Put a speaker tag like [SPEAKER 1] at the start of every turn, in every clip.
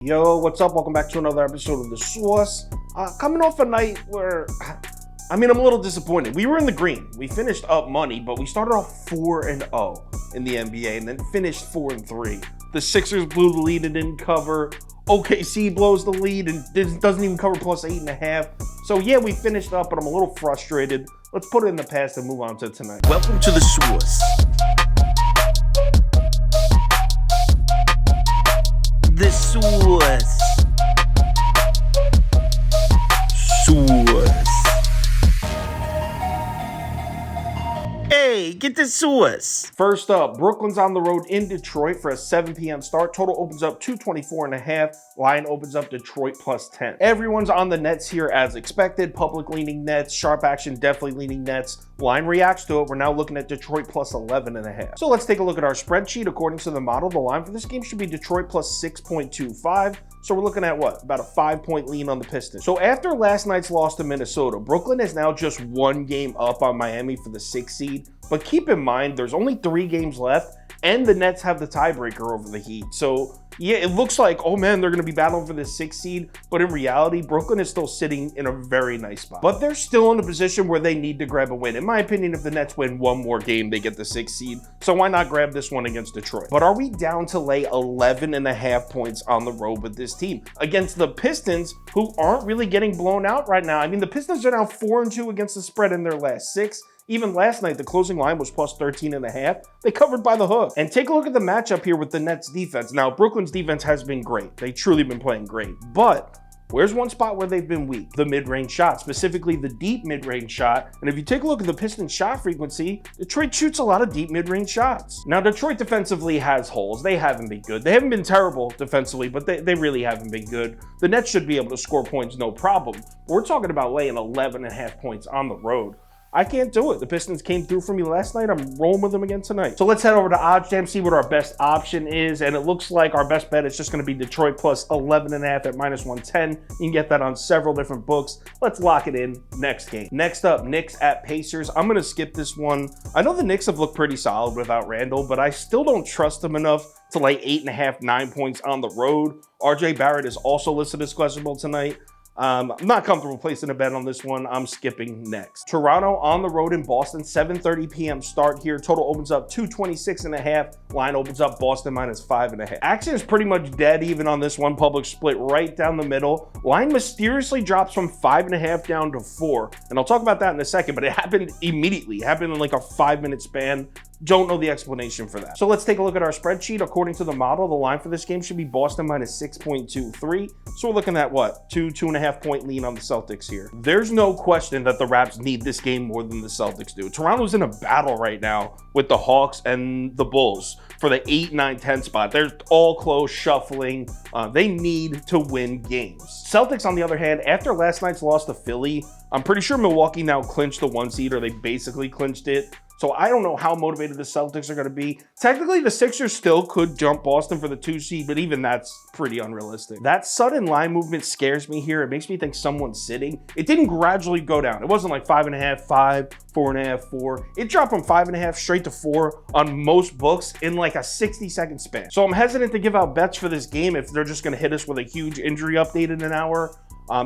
[SPEAKER 1] Yo, what's up? Welcome back to another episode of The Source. Coming off a night where, I'm a little disappointed. We were in the green. We finished up money, but we started off 4-0 in the NBA and then finished 4-3. The Sixers blew the lead and didn't cover. OKC blows the lead and doesn't even cover plus 8.5. So yeah, we finished up, but I'm a little frustrated. Let's put it in the past and move on to tonight.
[SPEAKER 2] Welcome to The Source. The Source. Source. Hey, get the Source.
[SPEAKER 1] First up, Brooklyn's on the road in Detroit for a 7 p.m. start. Total opens up 224.5. Line opens up Detroit plus 10. Everyone's on the Nets here as expected. Public leaning Nets. Sharp action definitely leaning Nets. Line reacts to it. We're now looking at Detroit plus 11.5. So let's take a look at our spreadsheet. According to the model, the line for this game should be Detroit plus 6.25. So we're looking at what? About a 5-point lean on the Pistons. So after last night's loss to Minnesota, Brooklyn is now just 1 game up on Miami for the 6th seed. But keep in mind, there's only 3 games left, and the Nets have the tiebreaker over the Heat. So yeah, it looks like, oh man, they're going to be battling for the 6th seed. But in reality, Brooklyn is still sitting in a very nice spot. But they're still in a position where they need to grab a win. In my opinion, if the Nets win one more game, they get the 6th seed. So why not grab this one against Detroit? But are we down to lay 11.5 points on the road with this team against the Pistons, who aren't really getting blown out right now? I mean, the Pistons are now 4-2 against the spread in their last 6. Even last night, the closing line was plus 13.5. They covered by the hook. And take a look at the matchup here with the Nets defense. Now, Brooklyn's defense has been great. They've truly been playing great. But where's one spot where they've been weak? The mid-range shot, specifically the deep mid-range shot. And if you take a look at the Pistons shot frequency, Detroit shoots a lot of deep mid-range shots. Now, Detroit defensively has holes. They haven't been good. They haven't been terrible defensively, but they really haven't been good. The Nets should be able to score points, no problem. But we're talking about laying 11.5 points on the road. I can't do it. The Pistons came through for me last night. I'm rolling with them again tonight. So let's head over to OddsJam, see what our best option is. And it looks like our best bet is just going to be Detroit plus 11.5 at minus 110. You can get that on several different books. Let's lock it in. Next game. Next up, Knicks at Pacers. I'm going to skip this one. I know the Knicks have looked pretty solid without Randall, but I still don't trust them enough to lay 8.5, 9 points on the road. RJ Barrett is also listed as questionable tonight. I'm not comfortable placing a bet on this one. I'm skipping next. Toronto on the road in Boston, 7:30 p.m. start here. Total opens up 226.5. Line opens up Boston minus 5.5. Action is pretty much dead even on this one. Public split right down the middle. Line mysteriously drops from 5.5 down to 4. And I'll talk about that in a second, but it happened immediately. It happened in like a 5-minute span. Don't know the explanation for that. So let's take a look at our spreadsheet. According to the model, the line for this game should be Boston minus 6.23. So we're looking at what? 2.5 point lean on the Celtics here. There's no question that the Raps need this game more than the Celtics do. Toronto's in a battle right now with the Hawks and the Bulls for the 8, 9, 10 spot. They're all close, shuffling. They need to win games. Celtics, on the other hand, after last night's loss to Philly, I'm pretty sure Milwaukee now clinched the 1 seed, or they basically clinched it. So I don't know how motivated the Celtics are going to be. Technically, the Sixers still could jump Boston for the 2 seed, but even that's pretty unrealistic. That sudden line movement scares me here. It makes me think someone's sitting. It didn't gradually go down. It wasn't like 5.5, 5, 4.5, 4. It dropped from 5.5 straight to 4 on most books in like a 60-second span. So I'm hesitant to give out bets for this game if they're just going to hit us with a huge injury update in an hour.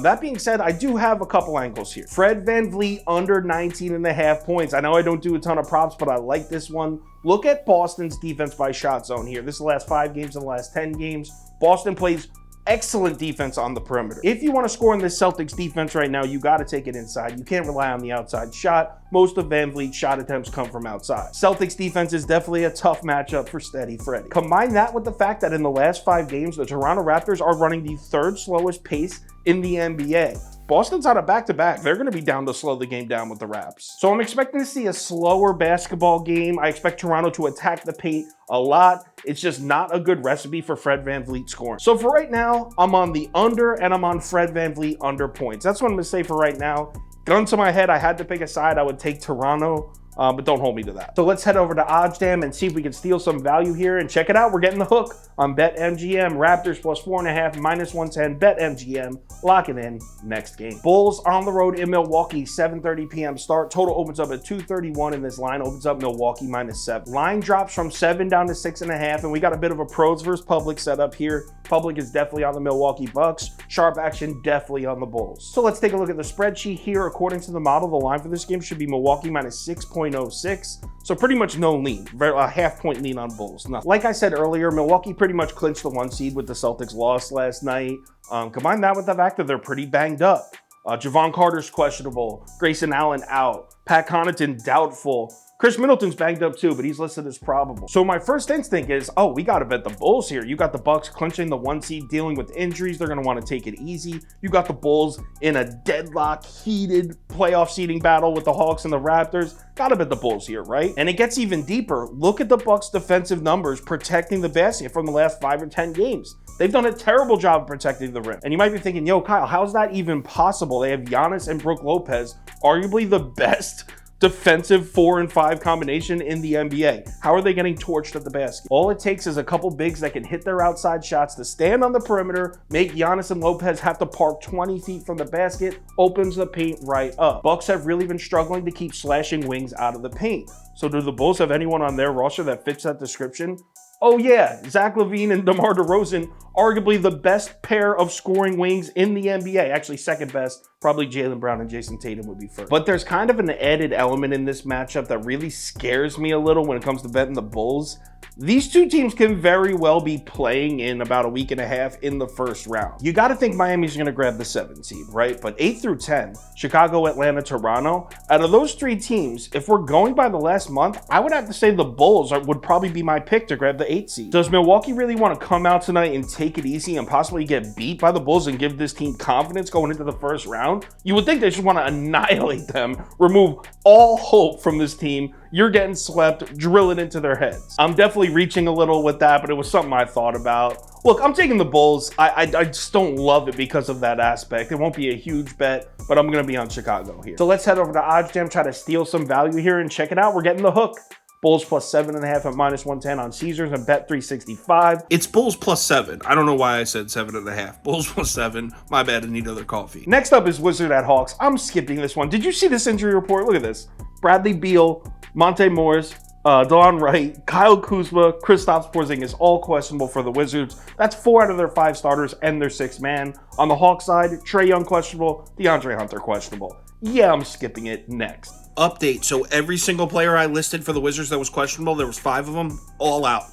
[SPEAKER 1] That being said, I do have a couple angles here. Fred VanVleet under 19.5 points. I know I don't do a ton of props, but I like this one. Look at Boston's defense by shot zone here. This is the last 5 games and the last 10 games. Boston plays excellent defense on the perimeter. If you want to score in this Celtics defense right now, you got to take it inside. You can't rely on the outside shot. Most of VanVleet's shot attempts come from outside. Celtics defense is definitely a tough matchup for Steady Freddy. Combine that with the fact that in the last 5 games, the Toronto Raptors are running the 3rd slowest pace in the NBA. Boston's on a back-to-back. They're going to be down to slow the game down with the Raps. So I'm expecting to see a slower basketball game. I expect Toronto to attack the paint a lot. It's just not a good recipe for Fred VanVleet scoring. So for right now, I'm on the under, and I'm on Fred VanVleet under points. That's what I'm going to say for right now. Gun to my head, I had to pick a side. I would take Toronto, but don't hold me to that. So let's head over to OddsJam and see if we can steal some value here and check it out. We're getting the hook on BetMGM. Raptors plus 4.5, -110. BetMGM. Lock it in. Next game. Bulls on the road in Milwaukee. 7:30 p.m. start. Total opens up at 231, and this line opens up Milwaukee -7. Line drops from 7 down to 6.5, and we got a bit of a pros versus public setup here. Public is definitely on the Milwaukee Bucks. Sharp action definitely on the Bulls. So let's take a look at the spreadsheet here. According to the model, the line for this game should be Milwaukee -6.06. So pretty much no lean, a half-point lean on Bulls. Nothing. Like I said earlier, Milwaukee pretty much clinched the 1 seed with the Celtics loss last night. Combine that with the fact that they're pretty banged up. Javon Carter's questionable. Grayson Allen out. Pat Connaughton doubtful. Chris Middleton's banged up too, but he's listed as probable. So my first instinct is, oh, we got to bet the Bulls here. You got the Bucks clinching the 1 seed, dealing with injuries. They're going to want to take it easy. You got the Bulls in a deadlock, heated playoff seeding battle with the Hawks and the Raptors. Got to bet the Bulls here, right? And it gets even deeper. Look at the Bucks' defensive numbers protecting the basket from the last 5 or 10 games. They've done a terrible job of protecting the rim. And you might be thinking, yo, Kyle, how's that even possible? They have Giannis and Brook Lopez, arguably the best defensive 4 and 5 combination in the NBA. How are they getting torched at the basket? All it takes is a couple bigs that can hit their outside shots to stand on the perimeter, make Giannis and Lopez have to park 20 feet from the basket, opens the paint right up. Bucks have really been struggling to keep slashing wings out of the paint. So do the Bulls have anyone on their roster that fits that description? Oh yeah, Zach LaVine and DeMar DeRozan, arguably the best pair of scoring wings in the NBA. Actually, second best, probably Jaylen Brown and Jason Tatum would be first. But there's kind of an added element in this matchup that really scares me a little when it comes to betting the Bulls. These two teams can very well be playing in about a week and a half in the first round. You got to think Miami's going to grab the 7 seed, right? But 8 through 10, Chicago, Atlanta, Toronto, out of those 3 teams, if we're going by the last month, I would have to say the Bulls would probably be my pick to grab the 8 seed. Does Milwaukee really want to come out tonight and take it easy and possibly get beat by the Bulls and give this team confidence going into the first round? You would think they just want to annihilate them, remove all hope from this team. You're getting swept, drill it into their heads. I'm definitely reaching a little with that, but it was something I thought about. Look, I'm taking the Bulls. I just don't love it because of that aspect. It won't be a huge bet, but I'm going to be on Chicago here. So let's head over to OddsJam, try to steal some value here and check it out. We're getting the hook. Bulls plus 7.5 at -110 on Caesars and Bet365.
[SPEAKER 3] It's Bulls plus 7. I don't know why I said 7.5. Bulls plus 7. My bad, I need another coffee.
[SPEAKER 1] Next up is Wizard at Hawks. I'm skipping this one. Did you see this injury report? Look at this. Bradley Beal, Monte Morris, Delon Wright, Kyle Kuzma, Kristaps Porzingis, all questionable for the Wizards. That's 4 out of their 5 starters and their 6th man. On the Hawks side, Trae Young questionable, DeAndre Hunter questionable. Yeah, I'm skipping it. Next.
[SPEAKER 3] Update. So every single player I listed for the Wizards that was questionable, there was 5 of them, all out.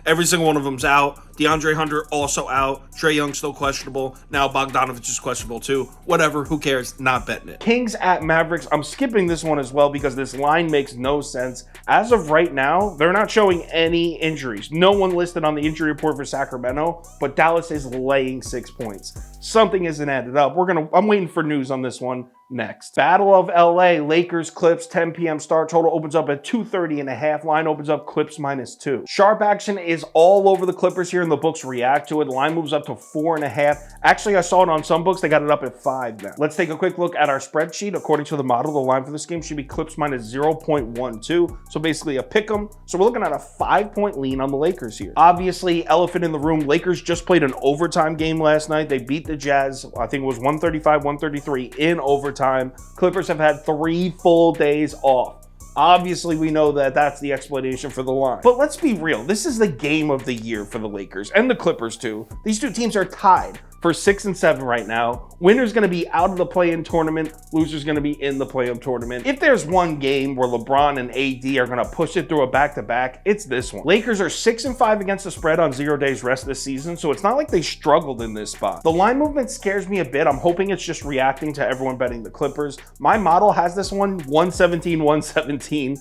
[SPEAKER 3] Every single one of them's out. DeAndre Hunter also out. Trae Young still questionable. Now Bogdanovich is questionable too. Whatever, who cares? Not betting it.
[SPEAKER 1] Kings at Mavericks. I'm skipping this one as well because this line makes no sense. As of right now, they're not showing any injuries. No one listed on the injury report for Sacramento, but Dallas is laying 6 points. Something isn't added up. I'm waiting for news on this one next. Battle of LA, Lakers, Clips, 10 p.m. start. Total opens up at 230.5. Line opens up Clips -2. Sharp action is all over the Clippers here, and the books react to it. The line moves up to 4.5. Actually, I saw it on some books. They got it up at 5 now. Let's take a quick look at our spreadsheet. According to the model, the line for this game should be Clips -0.12. So basically a pick 'em. So we're looking at a 5-point lean on the Lakers here. Obviously, elephant in the room, Lakers just played an overtime game last night. They beat the Jazz. I think it was 135-133 in overtime. Clippers have had 3 full days off. Obviously, we know that that's the explanation for the line. But let's be real. This is the game of the year for the Lakers and the Clippers too. These two teams are tied for 6 and 7 right now. Winner's going to be out of the play-in tournament. Loser's going to be in the play-in tournament. If there's one game where LeBron and AD are going to push it through a back-to-back, it's this one. Lakers are 6 and 5 against the spread on 0 days rest this season, so it's not like they struggled in this spot. The line movement scares me a bit. I'm hoping it's just reacting to everyone betting the Clippers. My model has this one 117-117.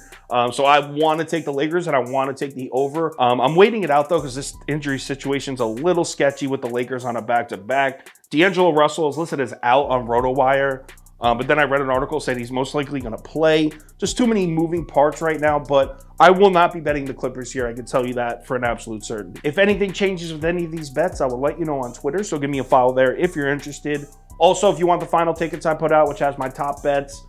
[SPEAKER 1] So I want to take the Lakers and I want to take the over. I'm waiting it out though because this injury situation's a little sketchy with the Lakers on a back-to-back. D'Angelo Russell is listed as out on RotoWire, but then I read an article saying he's most likely going to play. Just too many moving parts right now, but I will not be betting the Clippers here. I can tell you that for an absolute certainty. If anything changes with any of these bets, I will let you know on Twitter, so give me a follow there if you're interested. Also, if you want the final tickets I put out, which has my top bets,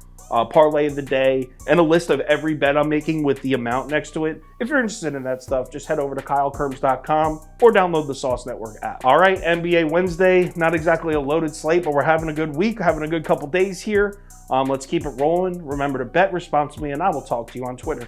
[SPEAKER 1] parlay of the day, and a list of every bet I'm making with the amount next to it. If you're interested in that stuff, just head over to KyleKirms.com or download the Sauce Network app. All right, NBA Wednesday, not exactly a loaded slate, but we're having a good week, having a good couple days here. Let's keep it rolling. Remember to bet responsibly, and I will talk to you on Twitter.